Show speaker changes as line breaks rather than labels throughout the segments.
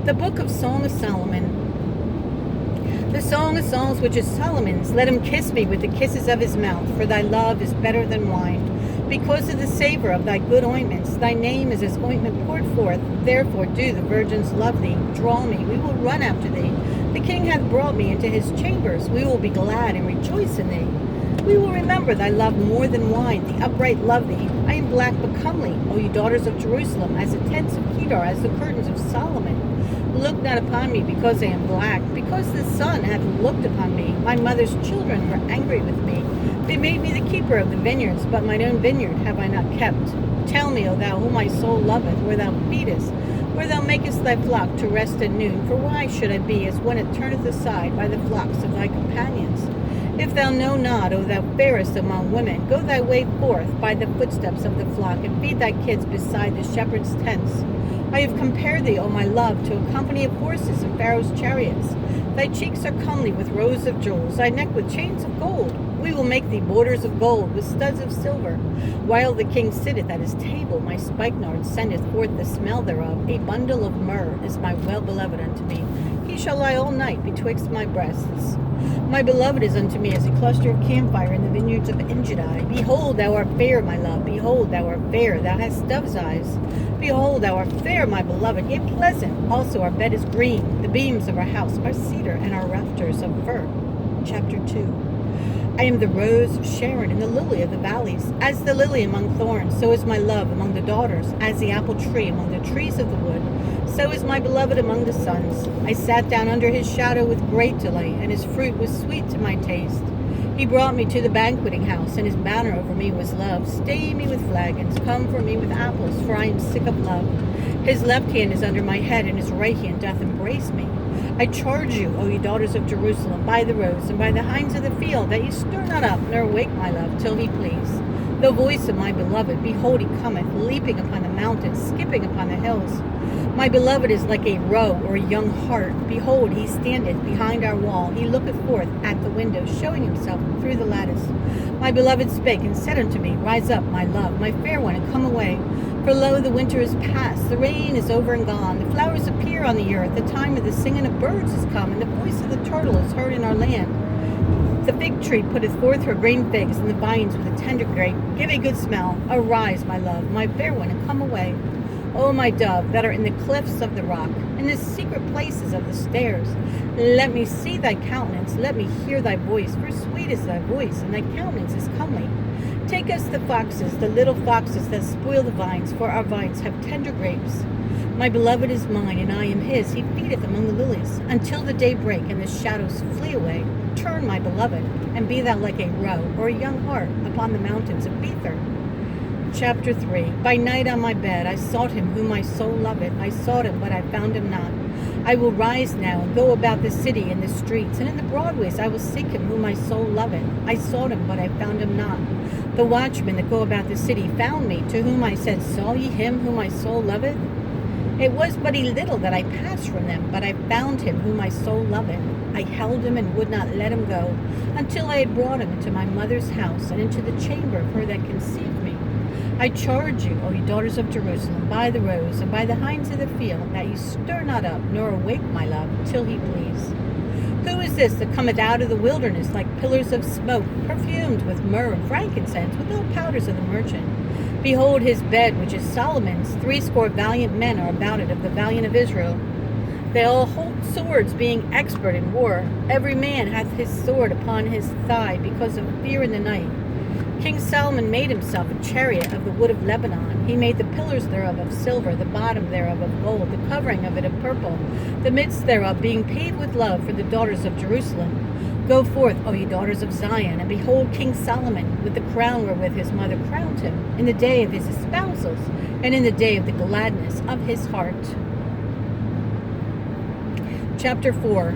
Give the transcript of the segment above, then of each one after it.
The book of Song of Solomon. The Song of Songs, which is Solomon's. Let him kiss me with the kisses of his mouth, for thy love is better than wine. Because of the savor of thy good ointments, thy name is as ointment poured forth. Therefore do the virgins love thee. Draw me, we will run after thee. The king hath brought me into his chambers. We will be glad and rejoice in thee. We will remember thy love more than wine. The upright love thee. I am black but comely, O ye daughters of Jerusalem, as the tents of Kedar, as the curtains of Solomon. Look not upon me because I am black, because the sun hath looked upon me. My mother's children were angry with me. They made me the keeper of the vineyards, but mine own vineyard have I not kept. Tell me, O thou whom my soul loveth, where thou feedest, where thou makest thy flock to rest at noon. For why should I be as one it turneth aside by the flocks of thy companions? If thou know not, O thou fairest among women, go thy way forth by the footsteps of the flock, and feed thy kids beside the shepherd's tents. I have compared thee, O my love, to a company of horses in Pharaoh's chariots. Thy cheeks are comely with rows of jewels, thy neck with chains of gold. We will make thee borders of gold with studs of silver. While the king sitteth at his table, my spikenard sendeth forth the smell thereof. A bundle of myrrh is my well-beloved unto me. He shall lie all night betwixt my breasts. My beloved is unto me as a cluster of camphire in the vineyards of Engedi. Behold, thou art fair, my love. Behold, thou art fair. Thou hast dove's eyes. Behold, thou art fair, my beloved, yea, pleasant. Also our bed is green. The beams of our house are cedar, and our rafters of fir. Chapter 2. I am the rose of Sharon and the lily of the valleys. As the lily among thorns, so is my love among the daughters. As the apple tree among the trees of the wood, so is my beloved among the sons. I sat down under his shadow with great delight, and his fruit was sweet to my taste. He brought me to the banqueting house, and his banner over me was love. Stay me with flagons, come for me with apples, for I am sick of love. His left hand is under my head, and his right hand doth embrace me. I charge you, O ye daughters of Jerusalem, by the roads and by the hinds of the field, that ye stir not up, nor awake my love, till he please. The voice of my beloved, behold, he cometh, leaping upon the mountains, skipping upon the hills. My beloved is like a roe or a young hart. Behold, he standeth behind our wall. He looketh forth at the window, showing himself through the lattice. My beloved spake and said unto me, Rise up, my love, my fair one, and come away. For lo, the winter is past, the rain is over and gone. The flowers appear on the earth. The time of the singing of birds is come, and the voice of the turtle is heard in our land. The fig tree putteth forth her green figs, and the vines with a tender grape give a good smell. Arise, my love, my fair one, and come away. O my dove, that art in the cliffs of the rock, in the secret places of the stairs, let me see thy countenance, let me hear thy voice, for sweet is thy voice, and thy countenance is comely. Take us the foxes, the little foxes that spoil the vines, for our vines have tender grapes. My beloved is mine, and I am his. He feedeth among the lilies, until the day break, and the shadows flee away. Turn, my beloved, and be thou like a roe, or a young hart, upon the mountains of Bether. Chapter 3. By night on my bed I sought him whom my soul loveth. I sought him, but I found him not. I will rise now and go about the city in the streets, and in the broadways I will seek him whom my soul loveth. I sought him, but I found him not. The watchmen that go about the city found me, to whom I said, Saw ye him whom my soul loveth? It was but a little that I passed from them, but I found him whom my soul loveth. I held him and would not let him go, until I had brought him into my mother's house, and into the chamber of her that conceived me. I charge you, O ye daughters of Jerusalem, by the roads and by the hinds of the field, that ye stir not up, nor awake my love, till he please. Who is this that cometh out of the wilderness like pillars of smoke, perfumed with myrrh and frankincense, with all powders of the merchant? Behold his bed, which is Solomon's. 80 valiant men are about it, of the valiant of Israel. They all hold swords, being expert in war. Every man hath his sword upon his thigh, because of fear in the night. King Solomon made himself a chariot of the wood of Lebanon. He made the pillars thereof of silver, the bottom thereof of gold, the covering of it of purple, the midst thereof being paved with love for the daughters of Jerusalem. Go forth, O ye daughters of Zion, and behold King Solomon, with the crown wherewith his mother crowned him, in the day of his espousals, and in the day of the gladness of his heart. Chapter 4.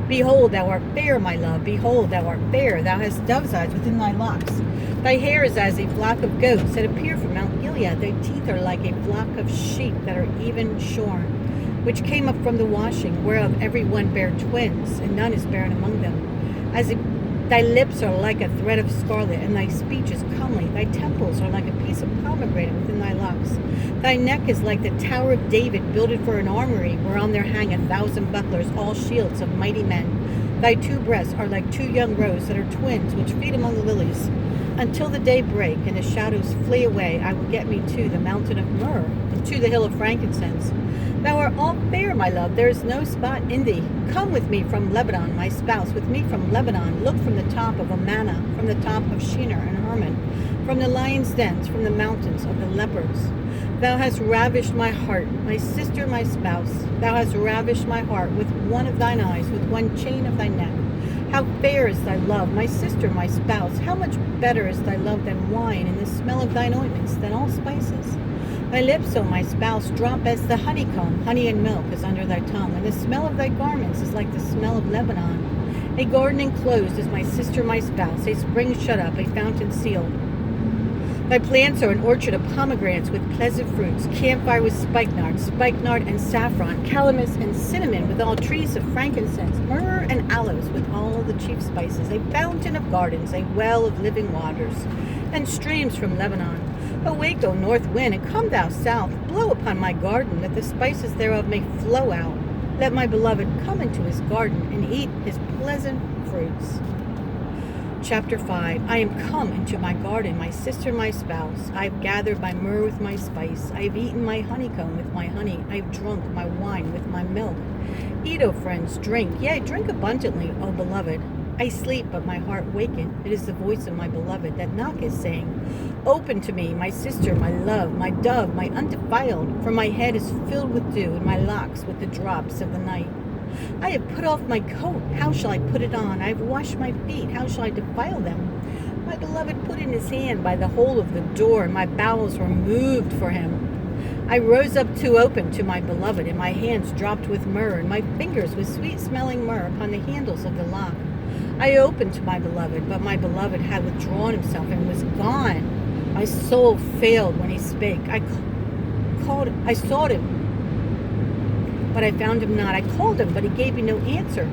Behold, thou art fair, my love. Behold, thou art fair. Thou hast dove's eyes within thy locks. Thy hair is as a flock of goats that appear from Mount Gilead. Thy teeth are like a flock of sheep that are even shorn, which came up from the washing, whereof every one bare twins, and none is barren among them. As a Thy lips are like a thread of scarlet, and thy speech is comely. Thy temples are like a piece of pomegranate within thy locks. Thy neck is like the Tower of David, builded for an armory, whereon there hang 1,000 bucklers, all shields of mighty men. Thy two breasts are like two young roes that are twins, which feed among the lilies. Until the day break and the shadows flee away, I will get me to the mountain of myrrh, and to the hill of frankincense. Thou art all fair, my love, there is no spot in thee. Come with me from Lebanon, my spouse, with me from Lebanon. Look from the top of Amana, from the top of Shinar and Hermon, from the lion's dens, from the mountains of the leopards. Thou hast ravished my heart, my sister, my spouse. Thou hast ravished my heart with one of thine eyes, with one chain of thy neck. How fair is thy love, my sister, my spouse! How much better is thy love than wine, and the smell of thine ointments than all spices? Thy lips, O my spouse, drop as the honeycomb. Honey and milk is under thy tongue, and the smell of thy garments is like the smell of Lebanon. A garden enclosed is my sister, my spouse, a spring shut up, a fountain sealed. Thy plants are an orchard of pomegranates with pleasant fruits, camphire with spikenard and saffron, calamus and cinnamon with all trees of frankincense, myrrh and aloes with all the chief spices, a fountain of gardens, a well of living waters, and streams from Lebanon. Awake, O north wind, and come thou south, blow upon my garden, that the spices thereof may flow out. Let my beloved come into his garden and eat his pleasant fruits. Chapter 5. I am come into my garden, my sister, my spouse. I have gathered my myrrh with my spice. I have eaten my honeycomb with my honey. I have drunk my wine with my milk. Eat, O friends, drink, yea, drink abundantly, O beloved. I sleep, but my heart waketh. It is the voice of my beloved that knocketh, saying, Open to me, my sister, my love, my dove, my undefiled, for my head is filled with dew, and my locks with the drops of the night. I have put off my coat, how shall I put it on? I have washed my feet, how shall I defile them? My beloved put in his hand by the hole of the door, and my bowels were moved for him. I rose up to open to my beloved, and my hands dropped with myrrh, and my fingers with sweet-smelling myrrh upon the handles of the lock. I opened to my beloved, but my beloved had withdrawn himself and was gone. My soul failed when he spake. I sought him, but I found him not. I called him, but he gave me no answer.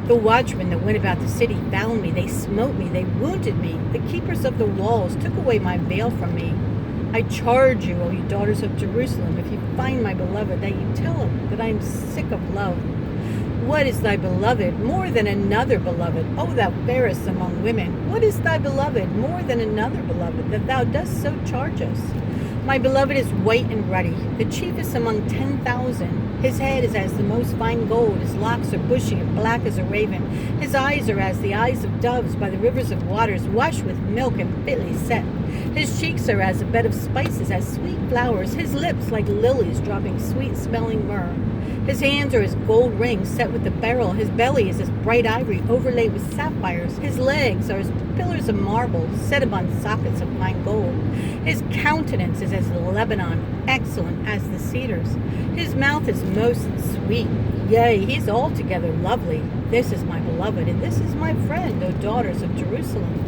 The watchmen that went about the city found me. They smote me. They wounded me. The keepers of the walls took away my veil from me. I charge you, O you daughters of Jerusalem, if you find my beloved, that you tell him that I am sick of love. What is thy beloved more than another beloved? O thou fairest among women, what is thy beloved more than another beloved, that thou dost so charge us? My beloved is white and ruddy, the chiefest among 10,000. His head is as the most fine gold, his locks are bushy and black as a raven. His eyes are as the eyes of doves by the rivers of waters, washed with milk and fitly set. His cheeks are as a bed of spices, as sweet flowers. His lips like lilies dropping sweet-smelling myrrh. His hands are as gold rings set with the beryl. His belly is as bright ivory overlaid with sapphires. His legs are as pillars of marble set upon sockets of fine gold. His countenance is as Lebanon, excellent as the cedars. His mouth is most sweet. Yea, he is altogether lovely. This is my beloved, and this is my friend, O daughters of Jerusalem.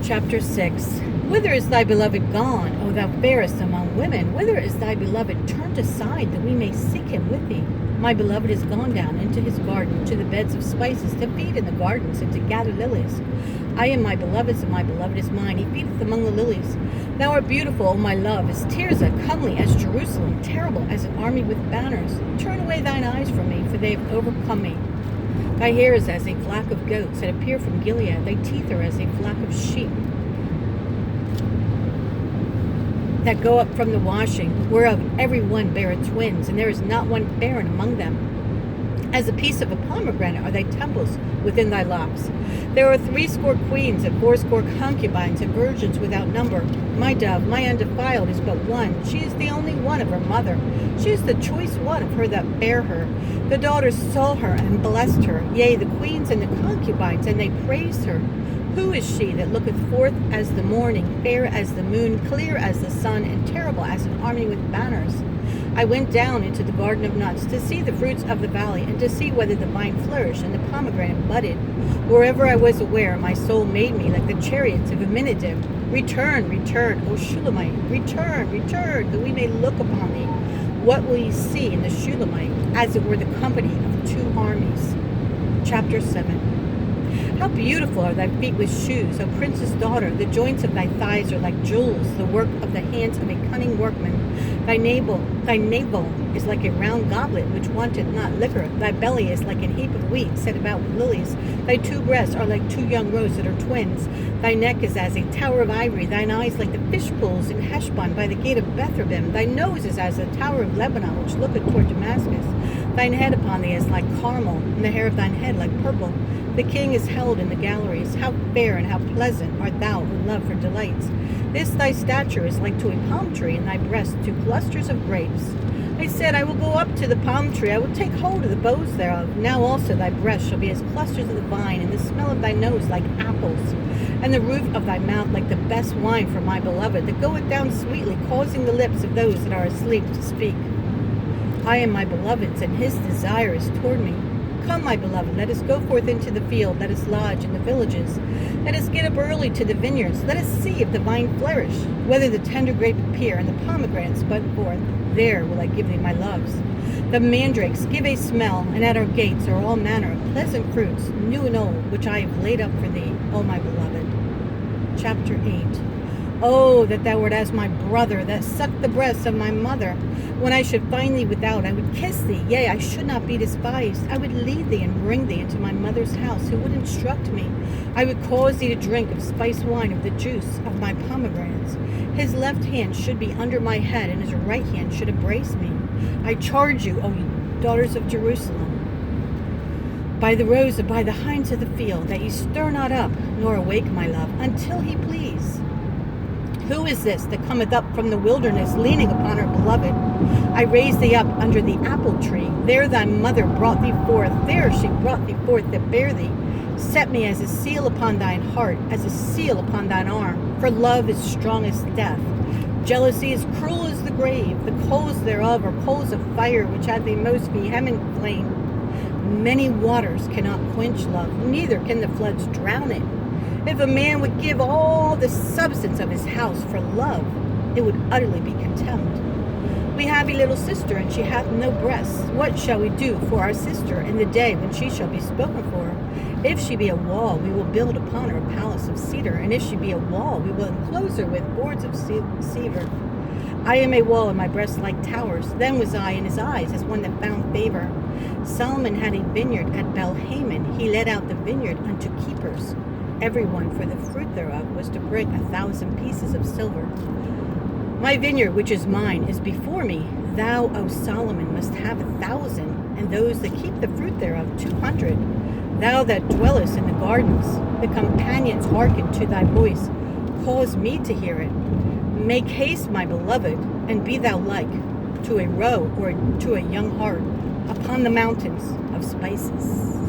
Chapter 6. Whither is thy beloved gone, O thou fairest among women? Whither is thy beloved turned aside, that we may seek him with thee? My beloved is gone down into his garden, to the beds of spices, to feed in the gardens, and to gather lilies. I am my beloved's, and my beloved is mine. He feedeth among the lilies. Thou art beautiful, O my love, as Tirzah, comely as Jerusalem, terrible as an army with banners. Turn away thine eyes from me, for they have overcome me. Thy hair is as a flock of goats that appear from Gilead. Thy teeth are as a flock of sheep that go up from the washing, whereof every one beareth twins, and there is not one barren among them. As a piece of a pomegranate are thy temples within thy locks. There are 80 queens and 80 concubines and virgins without number. My dove, my undefiled, is but one. She is the only one of her mother. She is the choice one of her that bare her. The daughters saw her and blessed her, yea, the queens and the concubines, and they praised her. Who is she that looketh forth as the morning, fair as the moon, clear as the sun, and terrible as an army with banners? I went down into the garden of nuts to see the fruits of the valley, and to see whether the vine flourished and the pomegranate budded. Wherever I was aware, my soul made me like the chariots of Amminadab. Return, return, O Shulamite, return, return, that we may look upon thee. What will ye see in the Shulamite? As it were the company of two armies. Chapter 7. How beautiful are thy feet with shoes, O princess daughter! The joints of thy thighs are like jewels, the work of the hands of a cunning workman. Thy navel is like a round goblet which wanteth not liquor. Thy belly is like an heap of wheat set about with lilies. Thy two breasts are like two young roes that are twins. Thy neck is as a tower of ivory. Thine eyes like the fish pools in Heshbon by the gate of Bethrabim. Thy nose is as the tower of Lebanon which looketh toward Damascus. Thine head upon thee is like Carmel, and the hair of thine head like purple. The king is held in the galleries. How fair and how pleasant art thou who love for delights. This thy stature is like to a palm tree, and thy breast to clusters of grapes. I said, I will go up to the palm tree, I will take hold of the boughs thereof. Now also thy breast shall be as clusters of the vine, and the smell of thy nose like apples, and the roof of thy mouth like the best wine for my beloved, that goeth down sweetly, causing the lips of those that are asleep to speak. I am my beloved's, and his desire is toward me. Come, my beloved, let us go forth into the field, let us lodge in the villages. Let us get up early to the vineyards, let us see if the vine flourish, whether the tender grape appear, and the pomegranates bud forth. There will I give thee my loves. The mandrakes give a smell, and at our gates are all manner of pleasant fruits, new and old, which I have laid up for thee, O my beloved. Chapter 8. Oh, that thou wert as my brother, that sucked the breasts of my mother. When I should find thee without, I would kiss thee, yea, I should not be despised. I would lead thee and bring thee into my mother's house, who would instruct me. I would cause thee to drink of spiced wine of the juice of my pomegranates. His left hand should be under my head, and his right hand should embrace me. I charge you, O daughters of Jerusalem, by the roes and by the hinds of the field, that ye stir not up, nor awake my love, until he please. Who is this that cometh up from the wilderness, leaning upon her beloved? I raised thee up under the apple tree. There thy mother brought thee forth. There she brought thee forth that bare thee. Set me as a seal upon thine heart, as a seal upon thine arm. For love is strong as death. Jealousy is cruel as the grave. The coals thereof are coals of fire, which have the most vehement flame. Many waters cannot quench love, neither can the floods drown it. If a man would give all the substance of his house for love, it would utterly be contemned. We have a little sister, and she hath no breasts. What shall we do for our sister in the day when she shall be spoken for? If she be a wall, we will build upon her a palace of cedar, and if she be a wall, we will enclose her with boards of cedar. I am a wall, and my breasts like towers. Then was I in his eyes as one that found favor. Solomon had a vineyard at Belhaman. He let out the vineyard unto keepers. Everyone for the fruit thereof was to bring 1,000 pieces of silver. My vineyard, which is mine, is before me. Thou, O Solomon, must have 1,000, and those that keep the fruit thereof 200. Thou that dwellest in the gardens, the companions hearken to thy voice. Cause me to hear it. Make haste, my beloved, and be thou like to a roe or to a young hart upon the mountains of spices.